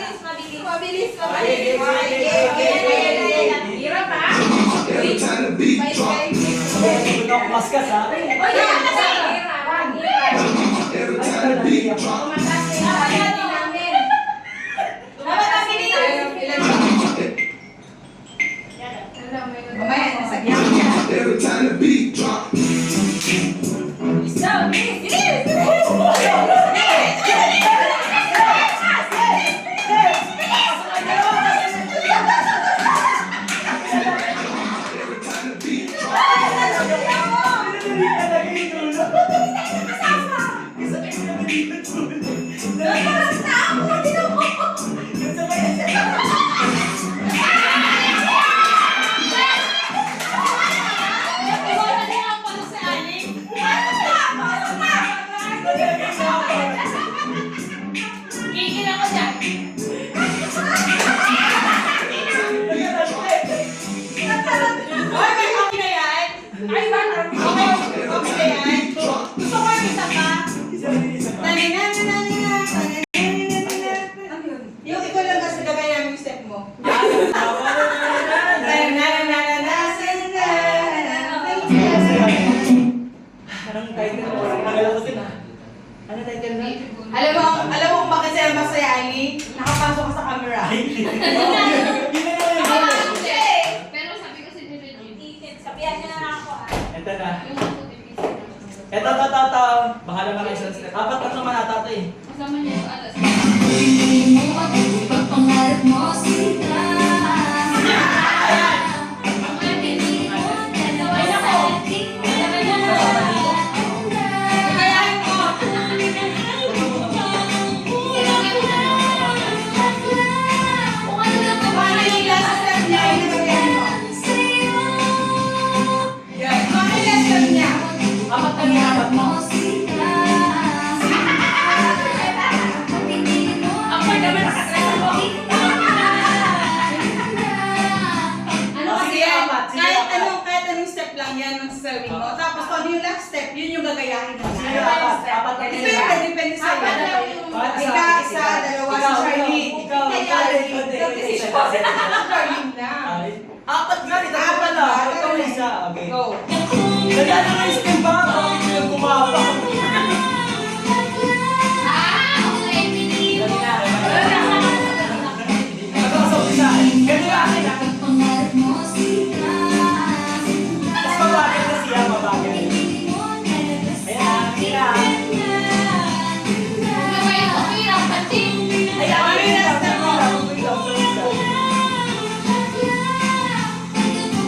Mabilis. Hirap ha? Mas ka sa akin. O yan! Hirap. Mamaya, nasa gyan niya. Every time the beat drop. Gigil ako dyan. Ay, may okay na yan. Ay, ba? Okay na yan. Gusto ko yung isa pa. Yung ikaw lang kasi gagaya namin yung step mo. Anong title mo? Alam ko din ah. Ano title mo? Alam mo kung bakit sa'yo masaya, Ali? Nakapasok ka sa camera. Pero sabi ko si Regine, Sabihan niya na ako ah. Ito na. yung puti-pisi. Ito. Bahala na kayo sa step. Apat na naman ata ito eh. Kasama niya yung alas. Pangarap mo sila. Kagayahin mo. Paano yung last step niya? Yung nagagayahin mo. Yan. Paano yung last step niya? Apat na yung apat mo. Ako naman nakatresa ko. Sige, kahit anong step lang yan ang sasawin mo. Tapos kung ano yung last step, yun yung gagayahin mo. Sino apat? Apat na Depende sa'yo. Isa, dalawa, si Charlene. Ikaw. Charlene na. Apat nga, ito ka pala. Ikaw isa. Okay. Go. Kaya na yung step ba? Yung kumapa. Nagkakasok isa. Ganun yung akin ah. Mas mabagal na siya, mabagal. Ayan, kaya. Gawin ko hirap pati. Ayan, Ano yung last step mo?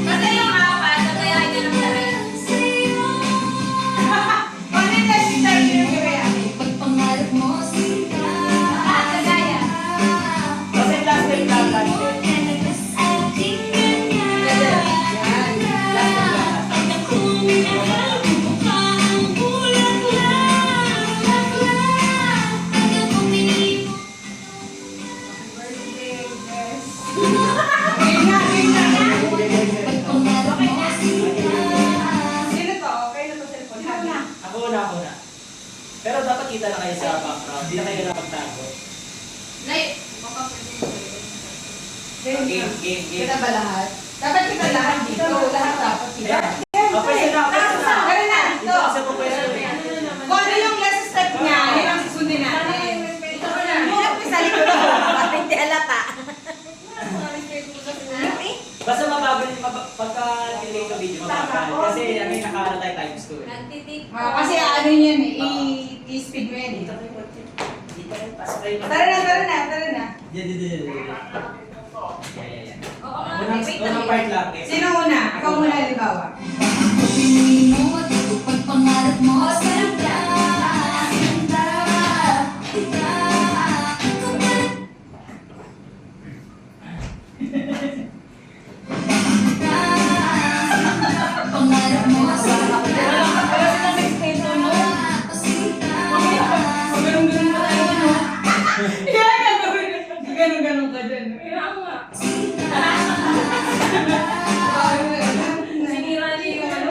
Basta yung apat, nagayahin niya ng lahat. Paano yung last step yung gagayahin? Kagaya. Kasi last time lang, last time. Sino to? Okay na to cellphone. Ako na. Pero dapat kita na kayo sa background. Hindi na kayo napagtago. Nay, Game. Kita ba lahat? Dapat kita lahat dito. Lahat dapat kita. Ayan. Pwede na. Tara na. Dito kasi po pwede. Kung ano yung last step niya, yun ang susundin natin. Hirap ko sa likod ko. Bakit hindi halata? Basta mabagal pagka delay ka video, mabagal. Kasi ano yung nakaano tayo times 2 eh. Nagtitik. Kasi ano yan eh, i-speed mo yan eh. Tara na. Yan. Oo nga. Unang part lang eh. Sino una? Ikaw muna halimbawa. Pangarap mo sila. Pangarap mo sila. Ganun ka dyan. Sinira niya yung ano.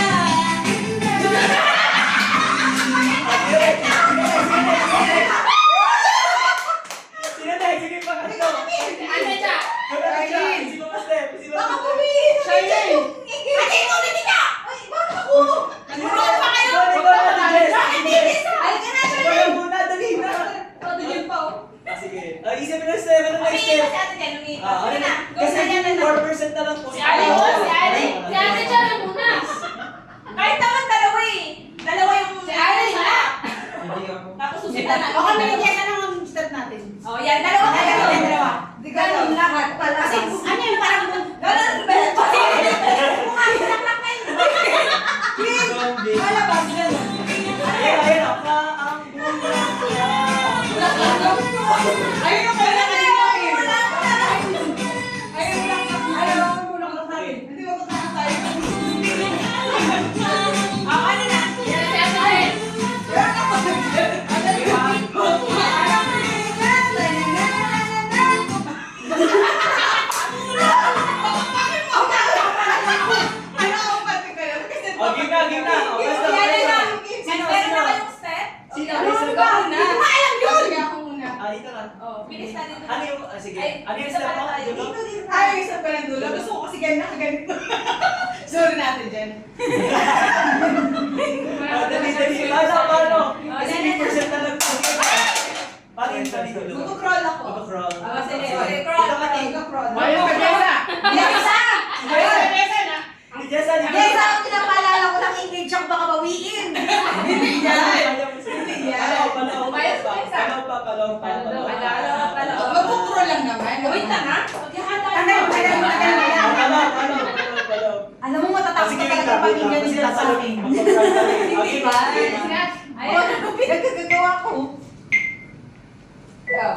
Ano yung step mo? Dulo? Ay, yung isang pa ng dulo. Gusto ko kasi ganito. Sorry natin dyan. Dali. Paano? Kasi may percent na lang. Paano yung tali dulo? Mag-crawl ako. Mag-crawl. Sige, Sorry. crawl. Mag-crawl. Ayun ka, Jessa! Jessa! Ni Jessa, ni Jessa, ang pinapaalala ko ng English ang baka bawiin. Hindi yan. Hindi yan. Palaw pa. Mag-crawl lang naman. Wait lang ha. Palaw. Alam mo, matatapos Sige, ka talaga ang pamilya ni Jessa sa akin. Hindi ba? Ay, ano pinagkagagawa ko? Ikaw.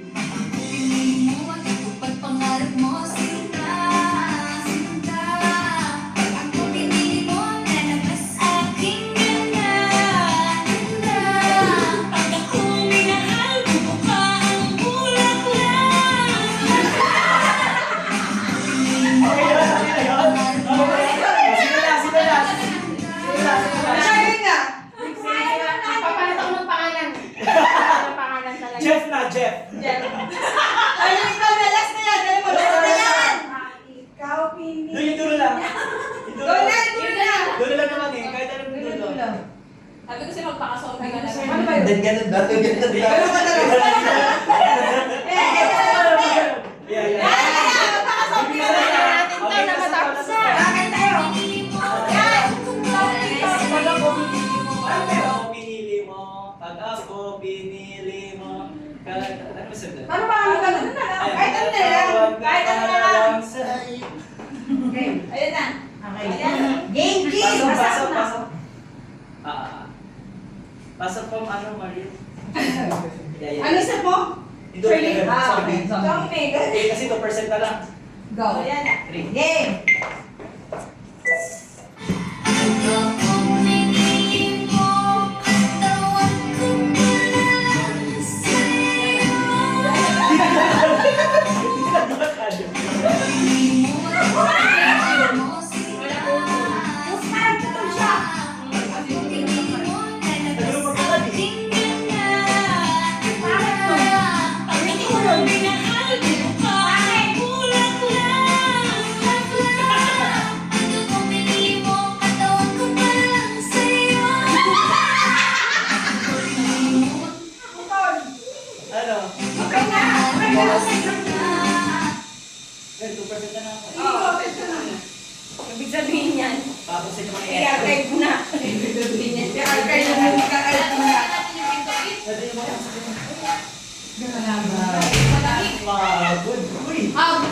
Piling mo at tupad pangarap mo, sinta, sinta. Pag ako pinili mo, lalabas aking ganda, ganda. Pag ako minahal, bumuka ang bulaklak. Piling mo at tupad pangarap mo, Sharing nga. Papalit ako ng pangalan. Ng pangalan talaga. Jeff na, Jeff. Ay, ikaw na last na yan. Dahil mo last na yan. Ikaw, Pini. Doon yung dulo lang. Yung dulo. Dulo na. Dulo lang naman eh. Kahit anong dulo. Sabi ko siya magpakasobi ka na. Ano ba yun? Ganun ba? Ganun ba? Ano ba talaga? Yeah. Magpakasabi ka na. Natin to na matapos na. Bakit tayo? Yan. Pag ako pinili mo. Ano ba sabi? Ano ba ang ganun? Kahit ano na lang. Kahit ano na lang. Okay. Ayun na. Game kiss. Pasok. Pasok po, ano, Mario? Ano sa po? Ito, Training. sorry. Zombie. Kasi 2% na lang. Go. Ayan na. 3. Game. Parang tutol siya. Ano? Okay na. Okay na. Eh, 2% na lang ako. Oo, ito na. Ibig sabihin yan. Tapos ito mga I-archive mo na. I-archive mo na. I-archive mo na. Sabi mo yan. Ganun na ba? Good. Uy! Ah,